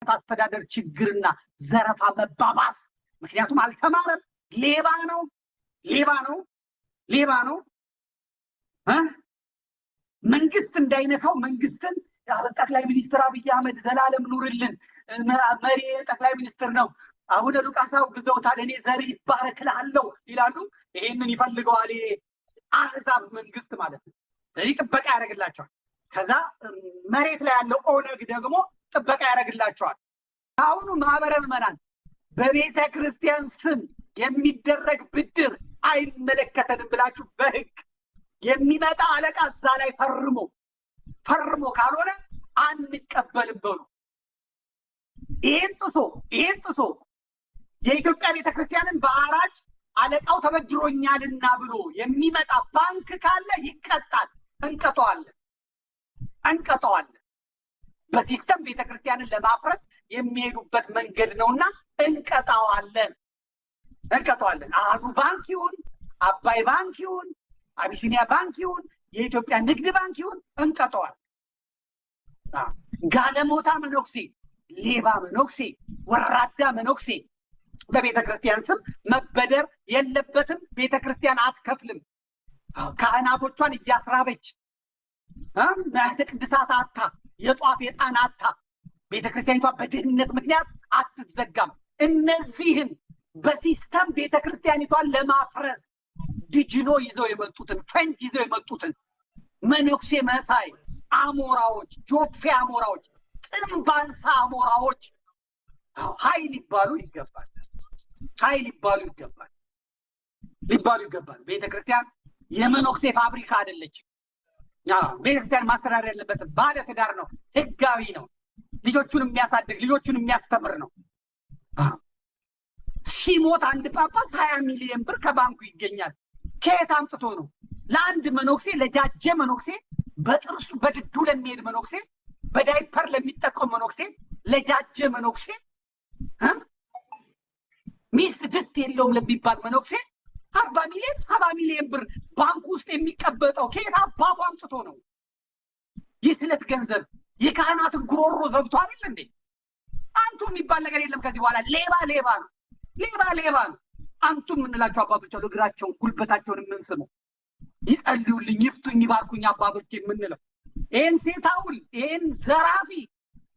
አስተዳደር ችግርና ዘረፋ መባባስ ምክንያቱም አልተማረም ሌባ ነው መንግስት እንዳይነካው መንግስትን ጠቅላይ ሚኒስትር አብይ አህመድ ዘላለም ኑርልን መሪ ጠቅላይ ሚኒስትር ነው አቡነ ሉቃስ አውግዘውታል እኔ ዘር ይባረክልሃለሁ ይላሉ ይሄንን ይፈልገዋል አህዛብ መንግስት ማለት ነው ስለዚህ ጥበቃ ያደርግላቸዋል ከዛ መሬት ላይ ያለው ኦነግ ደግሞ ጥበቃ ያደርግላቸዋል አሁኑ ማህበረ ምዕመናን በቤተ ክርስቲያን ስም የሚደረግ ብድር አይመለከተንም ብላችሁ በህግ የሚመጣ አለቃ እዛ ላይ ፈርሞ ካልሆነ አንቀበልም በሉ ይሄን ጥሶ የኢትዮጵያ ቤተክርስቲያንን በአራጭ አለቃው ተበድሮኛልና ብሎ የሚመጣ ባንክ ካለ ይቀጣል እንቀጣዋለን በሲስተም ቤተክርስቲያንን ለማፍረስ የሚሄዱበት መንገድ ነውና እንቀጣዋለን አሃዱ ባንክ ይሁን አባይ ባንክ ይሁን አቢሲኒያ ባንክ ይሁን የኢትዮጵያ ንግድ ባንክ ይሁን እንቀጣዋለን ጋለሞታ መነኩሴ ሌባ መነኩሴ ወራዳ መነኩሴ በቤተክርስቲያን ስም መበደር የለበትም ቤተክርስቲያን አትከፍልም ካህናቶቿን እያስራበች ማህተ ቅድሳት አታ የጧፍ የጣን አታ ቤተክርስቲያኒቷ በድህነት ምክንያት አትዘጋም እነዚህን በሲስተም ቤተክርስቲያኒቷን ለማፍረስ ድጅኖ ይዘው የመጡትን ፈንጅ ይዘው የመጡትን መነኩሴ መሳይ አሞራዎች ጆፌ አሞራዎች ጥንባንሳ አሞራዎች ኃይል ሊባሉ ይገባል ቤተክርስቲያን የመነኩሴ ፋብሪካ አይደለችም ቤተክርስቲያን ማስተዳደር ያለበት ባለ ትዳር ነው ህጋዊ ነው ልጆቹን የሚያሳድግ ልጆቹን የሚያስተምር ነው ሲሞት አንድ ጳጳስ 20 ሚሊዮን ብር ከባንኩ ይገኛል ከየት አምጥቶ ነው ለአንድ መነኩሴ ለጃጀ መነኩሴ በጥርሱ በድዱ ለሚሄድ መነኩሴ በዳይፐር ለሚጠቀም መነኩሴ ለጃጀ መነኩሴ ሚስት ድስት የለውም ለሚባል መነኩሴ 40 ሚሊዮን 70 ሚሊዮን ብር ባንኩ ውስጥ የሚቀበጠው ከየት አባቱ አምጥቶ ነው የስለት ገንዘብ የካህናትን ጉሮሮ ዘብቶ አይደል እንዴ አንቱ የሚባል ነገር የለም ከዚህ በኋላ ሌባ ነው አንቱ የምንላቸው አባቶች አሉ እግራቸውን ጉልበታቸውን የምንስመው ይጸልዩልኝ ይፍቱኝ ይባርኩኝ አባቶች የምንለው ይሄን ሴታውል ይሄን ዘራፊ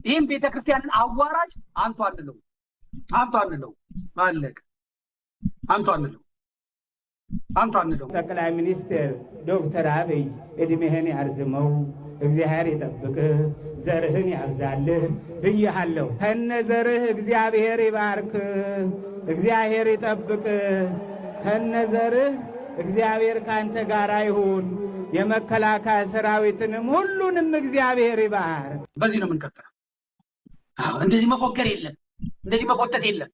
ይሄን ቤተክርስቲያንን አዋራጅ አንቱ አንለው ማለቅ አንቱ አንለው ጠቅላይ ሚኒስትር ዶክተር አብይ እድሜህን ያርዝመው እግዚአብሔር ይጠብቅህ ዘርህን ያብዛልህ ብያለሁ ከነ ዘርህ እግዚአብሔር ይባርክ እግዚአብሔር ይጠብቅህ ከነ ዘርህ እግዚአብሔር ካንተ ጋር ይሁን የመከላከያ ሰራዊትንም ሁሉንም እግዚአብሔር ይባርክ በዚህ ነው የምንቀጥለው እንደዚህ መፎገር የለም እንደዚህ መፎተት የለም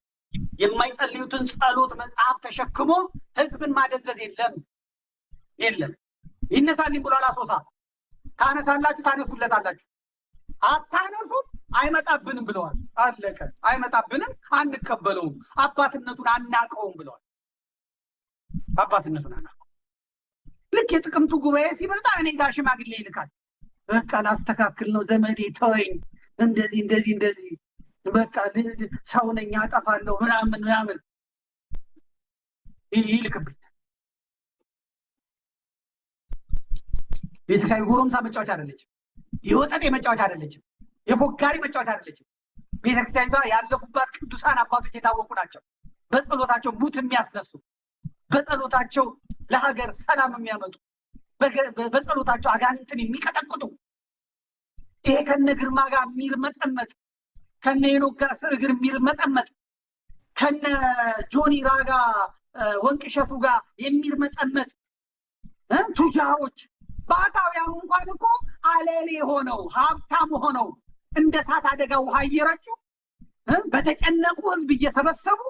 የማይጸልዩትን ጸሎት መጽሐፍ ተሸክሞ ህዝብን ማደዘዝ የለም ይነሳልኝ ብሏል አሶሳ ታነሳላችሁ ታነሱለታላችሁ አታነሱት አይመጣብንም ብለዋል አለቀ አይመጣብንም አንቀበለውም አባትነቱን አናቀውም ብለዋል ልክ የጥቅምቱ ጉባኤ ሲመጣ እኔ ጋር ሽማግሌ ይልካል በቃ ላስተካክል ነው ዘመዴ ተወኝ እንደዚህ በቃ ሰው ነኝ አጠፋለሁ ምናምን ይልክብኝ ቤተክርስቲያን ጎረምሳ መጫወቻ አይደለችም የወጠጤ መጫወቻ አይደለችም የፎጋሪ መጫወቻ አይደለችም ቤተክርስቲያኒቷ ያለፉባት ቅዱሳን አባቶች የታወቁ ናቸው በጸሎታቸው ሙት የሚያስነሱ በጸሎታቸው ለሀገር ሰላም የሚያመጡ በጸሎታቸው አጋንንትን የሚቀጠቅጡ ይሄ ከነ ግርማ ጋር የሚርመጠመጥ ከነ ሄኖክ ጋር እግር የሚርመጠመጥ ከነ ጆኒ ራጋ ወንቅሸቱ ጋር የሚርመጠመጥ ቱጃሮች ባታውያኑ እንኳን እኮ አለሌ ሆነው ሀብታም ሆነው እንደ እሳት አደጋ ውሃ እየረጩ በተጨነቁ ህዝብ እየሰበሰቡ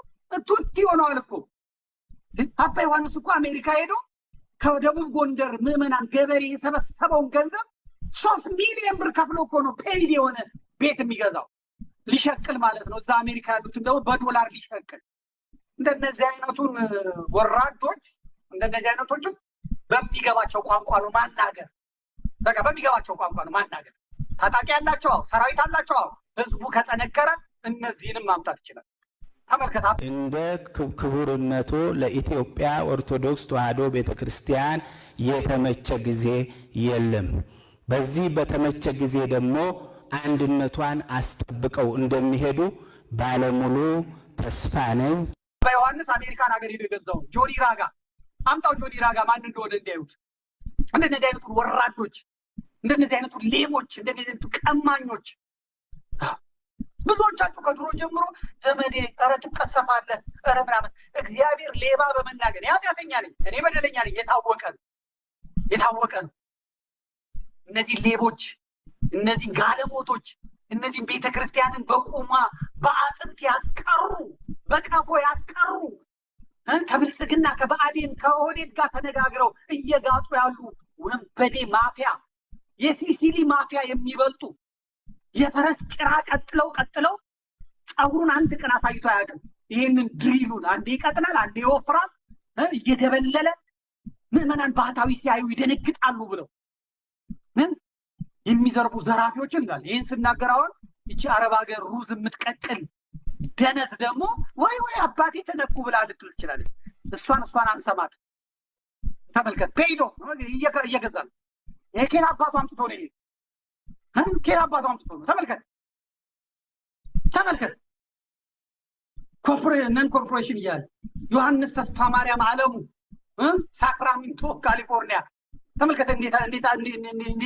ቱቲ ሆነዋል እኮ አባ ዮሐንስ እኮ አሜሪካ ሄዶ ከደቡብ ጎንደር ምዕመናን ገበሬ የሰበሰበውን ገንዘብ 3 ሚሊዮን ብር ከፍሎ እኮ ነው ፔይድ የሆነ ቤት የሚገዛው ሊሸቅል ማለት ነው እዛ አሜሪካ ያሉትን ደግሞ በዶላር ሊሸቅል እንደነዚህ አይነቱን ወራዶች እንደነዚህ አይነቶቹ በሚገባቸው ቋንቋ ነው ማናገር በቃ በሚገባቸው ቋንቋ ነው ማናገር ታጣቂ ያላቸው ሰራዊት አላቸው ህዝቡ ከጠነከረ እነዚህንም ማምጣት ይችላል። ተመልከታ። እንደ ክቡርነቱ ለኢትዮጵያ ኦርቶዶክስ ተዋሕዶ ቤተክርስቲያን የተመቸ ጊዜ የለም። በዚህ በተመቸ ጊዜ ደግሞ አንድነቷን አስጠብቀው እንደሚሄዱ ባለሙሉ ተስፋ ነኝ። በዮሐንስ አሜሪካን ሀገር ሄዶ የገዛው ጆኒ ራጋ አምጣው። ጆኒ ራጋ ማን እንደሆነ እንዲያዩት። እንደነዚህ አይነቱ ወራዶች፣ እንደነዚህ አይነቱ ሌቦች፣ እንደነዚህ አይነቱ ቀማኞች ብዙዎቻችሁ ከድሮ ጀምሮ ዘመዴ ኧረ ትቀሰፋለህ ኧረ ምናምን። እግዚአብሔር ሌባ በመናገር ኃጢአተኛ ነኝ እኔ በደለኛ ነኝ የታወቀ ነው። እነዚህ ሌቦች፣ እነዚህ ጋለሞቶች፣ እነዚህ ቤተክርስቲያንን በቁማ በአጥንት ያስቀሩ፣ በቀፎ ያስቀሩ፣ ከብልጽግና ከብአዴን ከኦህዴድ ጋር ተነጋግረው እየጋጡ ያሉ ወንበዴ ማፊያ፣ የሲሲሊ ማፊያ የሚበልጡ የፈረስ ጭራ ቀጥለው ጸጉሩን አንድ ቀን አሳይቶ አያውቅም። ይህንን ድሪሉን አንዴ ይቀጥናል፣ አንዴ ይወፍራል፣ እየደበለለ ምዕመናን ባህታዊ ሲያዩ ይደነግጣሉ ብለው የሚዘርፉ ዘራፊዎች እንዳለ ይህን ስናገር አሁን ይቺ አረብ ሀገር ሩዝ የምትቀቅል ደነስ ደግሞ ወይ አባቴ ተነኩ ብላ ልትል ትችላለች። እሷን አንሰማት። ተመልከት፣ ፔይዶ እየገዛ ነው። ይሄ ኬን አባቱ አምጥቶ ነው። ይሄ ኬን አባቱ አምጥቶ ነው። ተመልከት። ነን ኮርፖሬሽን እያለ ዮሐንስ ተስፋ ማርያም አለሙ ሳክራሜንቶ ካሊፎርኒያ ተመልከት እንዴት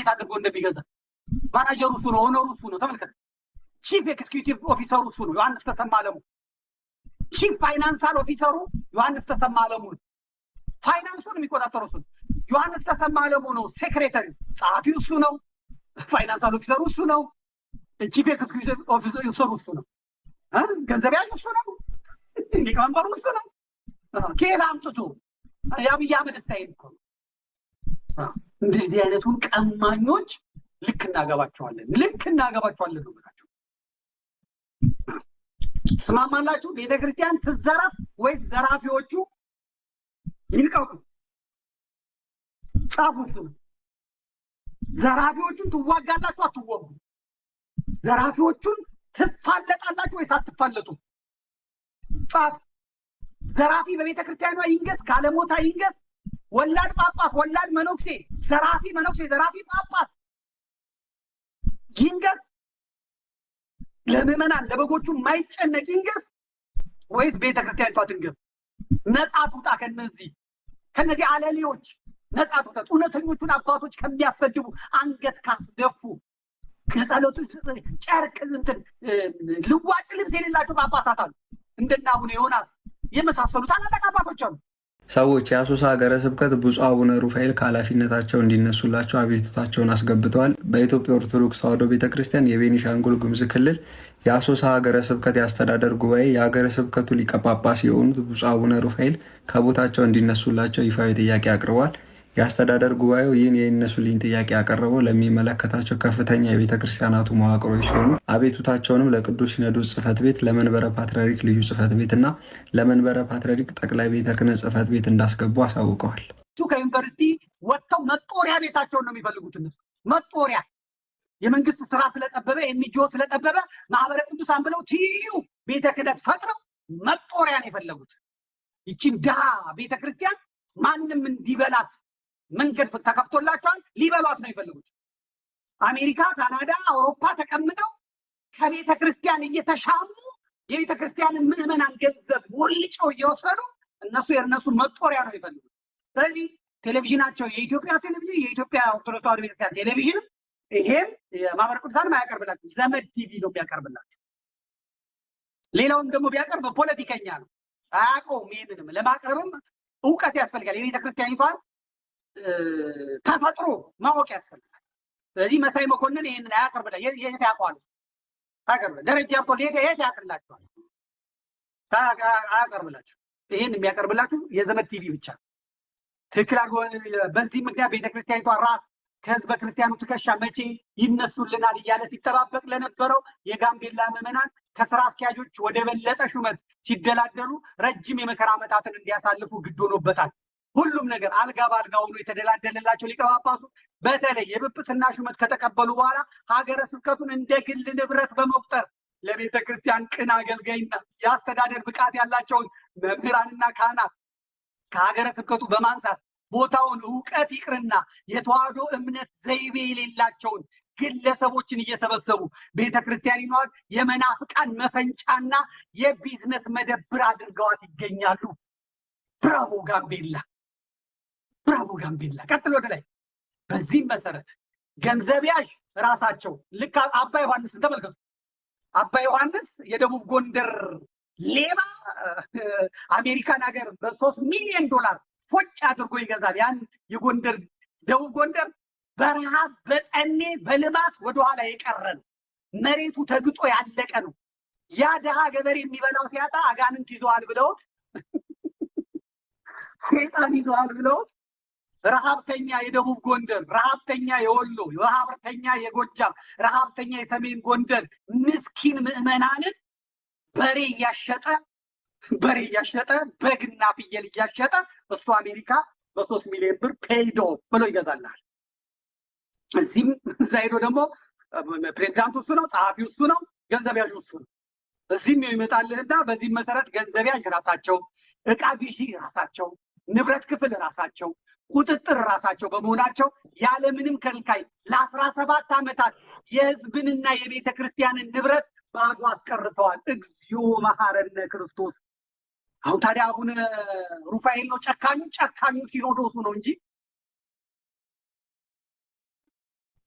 አድርጎ እንደሚገዛ። ማናጀሩ እሱ ነው፣ ኦነሩ እሱ ነው። ተመልከት። ቺፍ ኤክስኪዩቲቭ ኦፊሰሩ እሱ ነው፣ ዮሐንስ ተሰማ አለሙ። ቺፍ ፋይናንሳል ኦፊሰሩ ዮሐንስ ተሰማ አለሙ ነው። ፋይናንሱን የሚቆጣጠረው እሱ ነው፣ ዮሐንስ ተሰማ አለሙ ነው። ሴክሬታሪ ጸሐፊው እሱ ነው። ፋይናንሳል ኦፊሰሩ እሱ ነው። ቺፍ ኤክስኪዩቲቭ ኦፊሰሩ እሱ ነው። ገንዘብ ያዥ እሱ ነው። ሊቀመንበሩ እሱ ነው። ከየት አምጥቶ የአብይ አህመድ ስታይል እኮ ነው። እንደዚህ አይነቱን ቀማኞች ልክ እናገባቸዋለን ነው ብላችሁ ትስማማላችሁ? ቤተክርስቲያን ትዘረፍ ወይስ ዘራፊዎቹ ይልቀቁ? ጻፉ። እሱ ዘራፊዎቹን ትዋጋላችሁ አትወጉ? ዘራፊዎቹን ትፋለጣላችሁ ወይስ አትፋለጡ? ጻፍ። ዘራፊ በቤተክርስቲያኗ ይንገስ፣ ካለሞታ ይንገስ። ወላድ ጳጳስ፣ ወላድ መነኩሴ፣ ዘራፊ መነኩሴ፣ ዘራፊ ጳጳስ ይንገስ። ለምዕመናን ለበጎቹ ማይጨነቅ ይንገስ ወይስ ቤተክርስቲያኒቷ ትንገስ? ነጻ ትውጣ ከነዚህ አለሌዎች ነጻ ትውጣ። እውነተኞቹን አባቶች ከሚያሰድቡ፣ አንገት ካስደፉ፣ ከጸሎቱ ጨርቅ ልዋጭ ልብስ የሌላቸው ጳጳሳት አሉ። እንደነ አቡነ ዮናስ የመሳሰሉ ታላላቅ አባቶች አሉ። ሰዎች የአሶሳ ሀገረ ስብከት ብፁዕ አቡነ ሩፋኤል ከኃላፊነታቸው እንዲነሱላቸው አቤቱታቸውን አስገብተዋል። በኢትዮጵያ ኦርቶዶክስ ተዋሕዶ ቤተክርስቲያን የቤኒሻንጉል ጉሙዝ ክልል የአሶሳ ሀገረ ስብከት የአስተዳደር ጉባኤ የሀገረ ስብከቱ ሊቀ ጳጳስ የሆኑት ብፁዕ አቡነ ሩፋኤል ከቦታቸው እንዲነሱላቸው ይፋዊ ጥያቄ አቅርበዋል። የአስተዳደር ጉባኤው ይህን የይነሱልኝ ጥያቄ ያቀረበው ለሚመለከታቸው ከፍተኛ የቤተ ክርስቲያናቱ መዋቅሮች ሲሆኑ አቤቱታቸውንም ለቅዱስ ሲኖዶስ ጽሕፈት ቤት፣ ለመንበረ ፓትርያርክ ልዩ ጽሕፈት ቤት እና ለመንበረ ፓትርያርክ ጠቅላይ ቤተ ክህነት ጽሕፈት ቤት እንዳስገቡ አሳውቀዋል። እሱ ከዩኒቨርሲቲ ወጥተው መጦሪያ ቤታቸውን ነው የሚፈልጉት። እነሱ መጦሪያ የመንግስት ስራ ስለጠበበ ኤንጂኦ ስለጠበበ ማህበረ ቅዱሳን ብለው ትይዩ ቤተ ክህነት ፈጥረው መጦሪያ ነው የፈለጉት። ይችን ድሃ ቤተ ክርስቲያን ማንም እንዲበላት መንገድ ተከፍቶላቸዋል። ሊበሏት ነው የፈለጉት። አሜሪካ፣ ካናዳ፣ አውሮፓ ተቀምጠው ከቤተ ክርስቲያን እየተሻሙ የቤተ ክርስቲያንን ምዕመናን ገንዘብ ሞልጨው እየወሰዱ የእነሱ መጦሪያ ነው የፈለጉት። ስለዚህ ቴሌቪዥናቸው የኢትዮጵያ ቴሌቪዥን፣ የኢትዮጵያ ኦርቶዶክስ ተዋሕዶ ቤተክርስቲያን ቴሌቪዥን ይሄም የማህበረ ቅዱሳን አያቀርብላችሁ፣ ዘመድ ቲቪ ነው የሚያቀርብላችሁ። ሌላውም ደግሞ ቢያቀርብ ፖለቲከኛ ነው፣ አያውቀውም። ይሄንንም ለማቅረብም እውቀት ያስፈልጋል። የቤተ ክርስቲያኒቷን ተፈጥሮ ማወቅ ያስፈልጋል። ስለዚህ መሳይ መኮንን ይሄንን አያቀርብላ የት ያውቀዋል? ደረጃ የት ያቀርብላችኋል? አያቀርብላችሁ። ይሄን የሚያቀርብላችሁ የዘመድ ቲቪ ብቻ። ትክክል አልሆነ። በዚህ ምክንያት ቤተክርስቲያኒቷ ራስ ከህዝበ ክርስቲያኑ ትከሻ መቼ ይነሱልናል እያለ ሲጠባበቅ ለነበረው የጋምቤላ ምዕመናን ከስራ አስኪያጆች ወደ በለጠ ሹመት ሲደላደሉ ረጅም የመከራ ዓመታትን እንዲያሳልፉ ግድ ሆኖበታል። ሁሉም ነገር አልጋ በአልጋ ሆኖ የተደላደለላቸው ሊቀ ጳጳሱ በተለይ የጵጵስና ሹመት ከተቀበሉ በኋላ ሀገረ ስብከቱን እንደ ግል ንብረት በመቁጠር ለቤተ ክርስቲያን ቅን አገልጋይና የአስተዳደር ብቃት ያላቸውን መምህራንና ካህናት ከሀገረ ስብከቱ በማንሳት ቦታውን እውቀት ይቅርና የተዋህዶ እምነት ዘይቤ የሌላቸውን ግለሰቦችን እየሰበሰቡ ቤተ ክርስቲያኒቷን የመናፍቃን መፈንጫና የቢዝነስ መደብር አድርገዋት ይገኛሉ። ብራቮ ጋምቤላ፣ ብራቮ ጋምቤላ። ቀጥሎ ወደ ላይ። በዚህም መሰረት ገንዘብ ያዥ ራሳቸው ልክ አባ ዮሐንስን ተመልከቱ። አባ ዮሐንስ የደቡብ ጎንደር ሌባ አሜሪካን ሀገር በ3 ሚሊዮን ዶላር ፎጭ አድርጎ ይገዛል። ያን የጎንደር ደቡብ ጎንደር በረሃብ በጠኔ በልማት ወደኋላ የቀረ ነው። መሬቱ ተግጦ ያለቀ ነው። ያ ድሃ ገበሬ የሚበላው ሲያጣ አጋንንት ይዘዋል ብለውት ሰይጣን ይዘዋል ብለውት ረሃብተኛ የደቡብ ጎንደር፣ ረሃብተኛ የወሎ፣ ረሃብተኛ የጎጃም፣ ረሃብተኛ የሰሜን ጎንደር ምስኪን ምዕመናንን በሬ እያሸጠ በግና ፍየል እያሸጠ እሱ አሜሪካ በ3 ሚሊዮን ብር ፔይዶ ብሎ ይገዛልሃል። እዚህም እዛ ሄዶ ደግሞ ፕሬዚዳንቱ እሱ ነው፣ ጸሐፊው እሱ ነው፣ ገንዘብ ያዡ እሱ ነው። እዚህም ይመጣልህና በዚህም መሰረት ገንዘብ ያዥ ራሳቸው፣ እቃ ግዢ ራሳቸው፣ ንብረት ክፍል ራሳቸው፣ ቁጥጥር ራሳቸው በመሆናቸው ያለምንም ከልካይ ለ17 ዓመታት የህዝብንና የቤተ ክርስቲያንን ንብረት ባዶ አስቀርተዋል። እግዚኦ መሐረነ ክርስቶስ። አሁን ታዲያ አሁን ሩፋኤል ነው ጨካኙ ሲኖዶሱ ነው እንጂ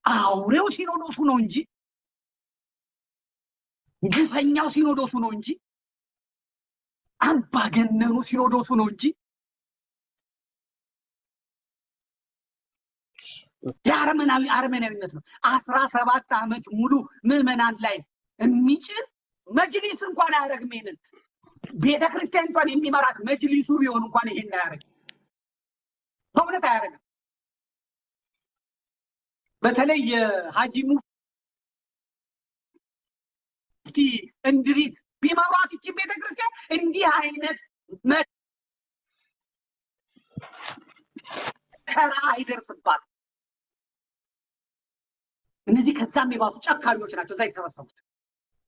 አውሬው ሲኖዶሱ ነው እንጂ ግፈኛው ሲኖዶሱ ነው እንጂ አምባገነኑ ሲኖዶሱ ነው እንጂ የአረመናዊነት ነው። 17 ዓመት ሙሉ ምዕመናን ላይ የሚጭን መጅሊስ እንኳን አያደርግም። ይሄንን ቤተክርስቲያን እንኳን የሚመራት መጅሊሱ ቢሆን እንኳን ይሄን አያደርግም። በእውነት አያደርግም። በተለይ የሀጂ ሙፍቲ እንድሪስ ቢመሯት ይቺ ቤተክርስቲያን እንዲህ አይነት መከራ አይደርስባት። እነዚህ ከዛም የባሱ ጨካኞች ናቸው። እዛ የተሰበሰቡት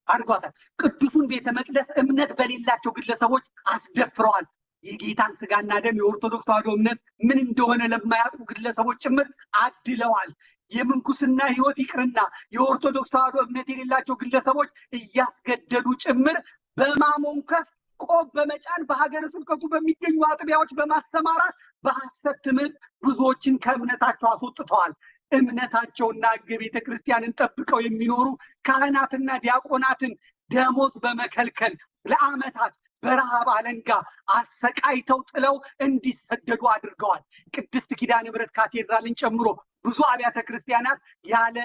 አድርጓታል። ቅዱሱን ቤተ መቅደስ እምነት በሌላቸው ግለሰቦች አስደፍረዋል። የጌታን ስጋና ደም የኦርቶዶክስ ተዋሕዶ እምነት ምን እንደሆነ ለማያውቁ ግለሰቦች ጭምር አድለዋል። የምንኩስና ሕይወት ይቅርና የኦርቶዶክስ ተዋሕዶ እምነት የሌላቸው ግለሰቦች እያስገደዱ ጭምር በማሞንከስ ቆብ በመጫን በሀገረ ስብከቱ በሚገኙ አጥቢያዎች በማሰማራት በሐሰት ትምህርት ብዙዎችን ከእምነታቸው አስወጥተዋል። እምነታቸውና ሕገ ቤተ ክርስቲያንን ጠብቀው የሚኖሩ ካህናትና ዲያቆናትን ደሞዝ በመከልከል ለዓመታት በረሃብ አለንጋ አሰቃይተው ጥለው እንዲሰደዱ አድርገዋል። ቅድስት ኪዳነ ምሕረት ካቴድራልን ጨምሮ ብዙ አብያተ ክርስቲያናት ያለ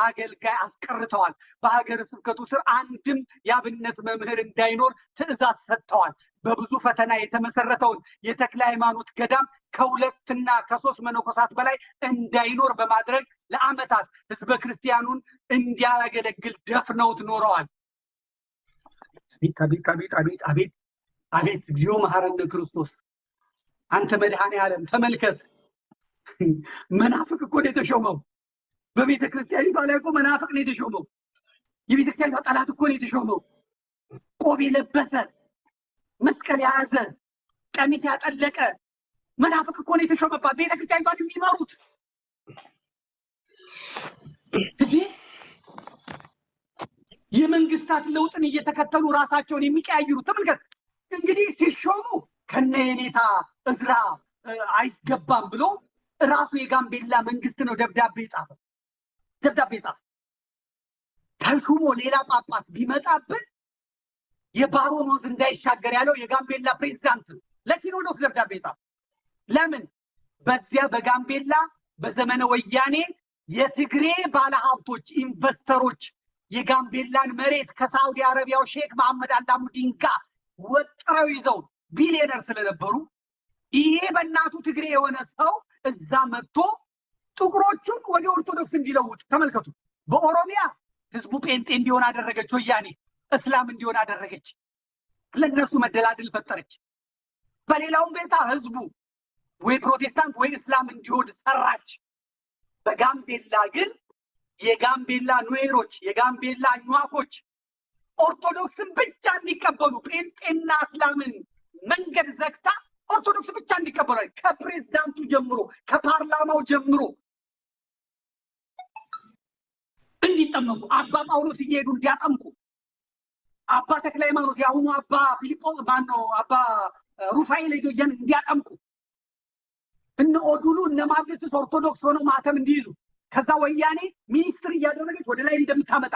አገልጋይ አስቀርተዋል። በሀገረ ስብከቱ ስር አንድም የአብነት መምህር እንዳይኖር ትዕዛዝ ሰጥተዋል። በብዙ ፈተና የተመሰረተውን የተክለ ሃይማኖት ገዳም ከ2 እና ከ3 መነኮሳት በላይ እንዳይኖር በማድረግ ለዓመታት ህዝበ ክርስቲያኑን እንዲያገለግል ደፍነውት ኖረዋል። አቤት እግዚኦ መሐረነ ክርስቶስ። አንተ መድኃኔ ዓለም ተመልከት። መናፍቅ እኮ ነው የተሾመው። በቤተ ክርስቲያኒቷ ላይ እኮ መናፍቅ ነው የተሾመው። የቤተ ክርስቲያኒቷ ጠላት እኮ ነው የተሾመው። ቆብ የለበሰ መስቀል የያዘ ቀሚስ ያጠለቀ መናፍቅ እኮ ነው የተሾመባት ቤተ ክርስቲያኒቷን የሚመሩት። የመንግስታት ለውጥን እየተከተሉ ራሳቸውን የሚቀያይሩ ተመልከት። እንግዲህ ሲሾሙ ከነ የኔታ እዝራ አይገባም ብሎ ራሱ የጋምቤላ መንግስት ነው ደብዳቤ ጻፈ። ተሹሞ ሌላ ጳጳስ ቢመጣብን የባሮን ወንዝ እንዳይሻገር ያለው የጋምቤላ ፕሬዝዳንት ለሲኖዶስ ደብዳቤ ጻፈ። ለምን? በዚያ በጋምቤላ በዘመነ ወያኔ የትግሬ ባለሀብቶች ኢንቨስተሮች የጋምቤላን መሬት ከሳውዲ አረቢያው ሼክ መሐመድ አላሙዲን ጋር ወጥረው ይዘው ቢሊዮነር ስለነበሩ ይሄ በእናቱ ትግሬ የሆነ ሰው እዛ መጥቶ ጥቁሮቹን ወደ ኦርቶዶክስ እንዲለውጥ ተመልከቱ። በኦሮሚያ ህዝቡ ጴንጤ እንዲሆን አደረገች ወያኔ፣ እስላም እንዲሆን አደረገች፣ ለነሱ መደላድል ፈጠረች። በሌላውም ቤታ ህዝቡ ወይ ፕሮቴስታንት ወይ እስላም እንዲሆን ሰራች። በጋምቤላ ግን የጋምቤላ ኑዌሮች፣ የጋምቤላ ኟኮች ኦርቶዶክስን ብቻ እንዲቀበሉ ጴንጤና እስላምን መንገድ ዘግታ ኦርቶዶክስ ብቻ እንዲቀበሉ ከፕሬዝዳንቱ ጀምሮ ከፓርላማው ጀምሮ እንዲጠመቁ አባ ጳውሎስ እየሄዱ እንዲያጠምቁ አባ ተክለ ሃይማኖት የአሁኑ አባ ፊልጶስ ማነው አባ ሩፋኤል ሄዶ እንዲያጠምቁ እነ ኦዱሉ እነ ማግነስ ኦርቶዶክስ ሆነው ማተም እንዲይዙ ከዛ ወያኔ ሚኒስትር እያደረገች ወደ ላይ እንደምታመጣ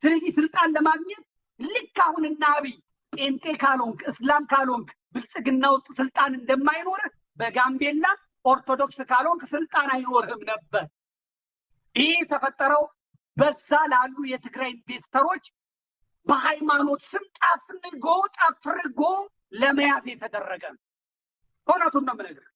ስለዚህ ስልጣን ለማግኘት ልክ አሁን እና አብይ ጴንጤ ካልሆንክ እስላም ካልሆንክ ብልጽግና ውስጥ ስልጣን እንደማይኖርህ በጋምቤላ ኦርቶዶክስ ካልሆንክ ስልጣን አይኖርህም ነበር። ይህ የተፈጠረው በዛ ላሉ የትግራይ ኢንቨስተሮች በሃይማኖት ስም ጠፍርጎ ለመያዝ የተደረገ ነው። እውነቱን ነው የምነግርህ።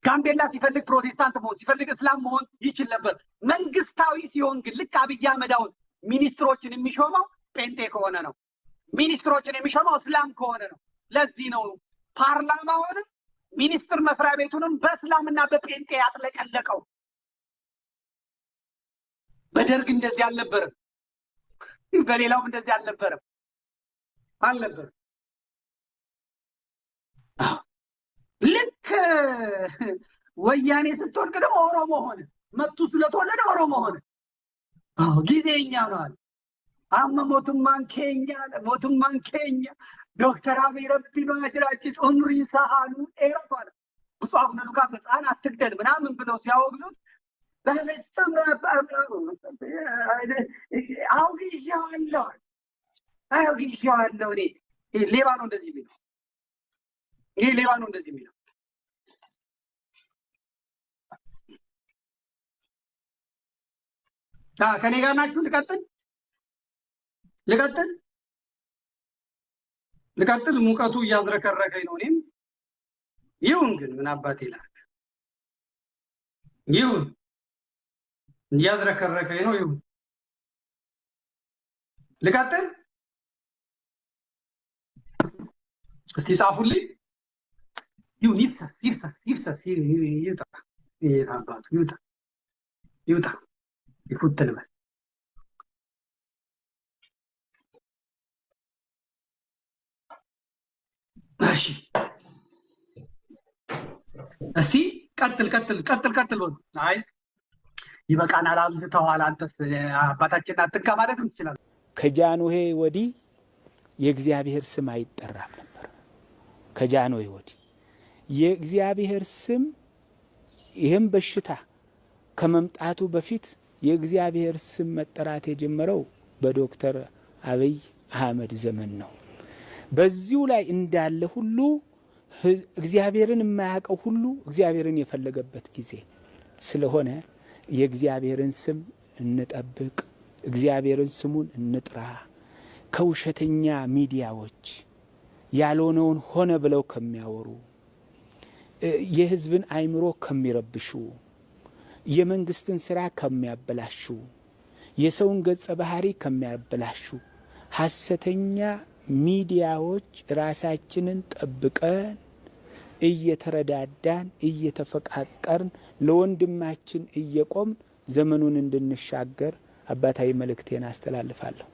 ጋምቤላ ሲፈልግ ፕሮቴስታንት መሆን ሲፈልግ እስላም መሆን ይችል ነበር። መንግስታዊ ሲሆን ግን ልክ አብይ አህመድ አሁን ሚኒስትሮችን የሚሾመው ጴንጤ ከሆነ ነው። ሚኒስትሮችን የሚሾመው እስላም ከሆነ ነው። ለዚህ ነው ፓርላማውንም ሚኒስትር መስሪያ ቤቱንም በእስላምና በጴንጤ ያጥለቀለቀው። በደርግ እንደዚህ አልነበረም፣ በሌላውም እንደዚህ አልነበረም። ልክ ወያኔ ስትወድቅ ደግሞ ኦሮሞ ሆነ። መቱ ስለተወለደ ኦሮሞ ሆነ። ጊዜኛ ነው አለ። አመ ሞቱማን ኬኛ ሞቱማን ኬኛ ዶክተር አብይ ረብቲ ባጅራች ጾምሪ ሳሃሉ ኤራቱ አለ። ብፁዕ አቡነ ሉቃስ ሕፃን አትግደል ምናምን ብለው ሲያወግዙት በፍጹም አውግዤዋለሁ እኔ ሌባ ነው እንደዚህ የሚለው ይሄ ሌባ ነው እንደዚህ የሚለው። ከኔ ጋር ናችሁ? ልቀጥል። ሙቀቱ እያዝረከረከኝ ነው። እኔም ይሁን ግን ምን አባቴ ላድርግ? ይሁን እያዝረከረከኝ ነው። ይሁን ልቀጥል። እስቲ ጻፉልኝ። ይሁን ይፍሰስ ይውጣ። አባቱ ይውጣ ይፉትን በል። እሺ እስቲ ቀጥል በሉ። አይ ይበቃናል፣ አብዝተዋል። አንተስ አባታችን አትንካ ማለት ትችላለህ። ከጃንሆይ ወዲህ የእግዚአብሔር ስም አይጠራም ነበር። ከጃንሆይ ወዲህ የእግዚአብሔር ስም ይህም በሽታ ከመምጣቱ በፊት የእግዚአብሔር ስም መጠራት የጀመረው በዶክተር አብይ አህመድ ዘመን ነው። በዚሁ ላይ እንዳለ ሁሉ እግዚአብሔርን የማያውቀው ሁሉ እግዚአብሔርን የፈለገበት ጊዜ ስለሆነ የእግዚአብሔርን ስም እንጠብቅ፣ እግዚአብሔርን ስሙን እንጥራ። ከውሸተኛ ሚዲያዎች ያልሆነውን ሆነ ብለው ከሚያወሩ፣ የሕዝብን አእምሮ ከሚረብሹ፣ የመንግስትን ስራ ከሚያበላሹ፣ የሰውን ገጸ ባህሪ ከሚያበላሹ ሐሰተኛ ሚዲያዎች ራሳችንን ጠብቀን እየተረዳዳን እየተፈቃቀርን ለወንድማችን እየቆምን ዘመኑን እንድንሻገር አባታዊ መልእክቴን አስተላልፋለሁ።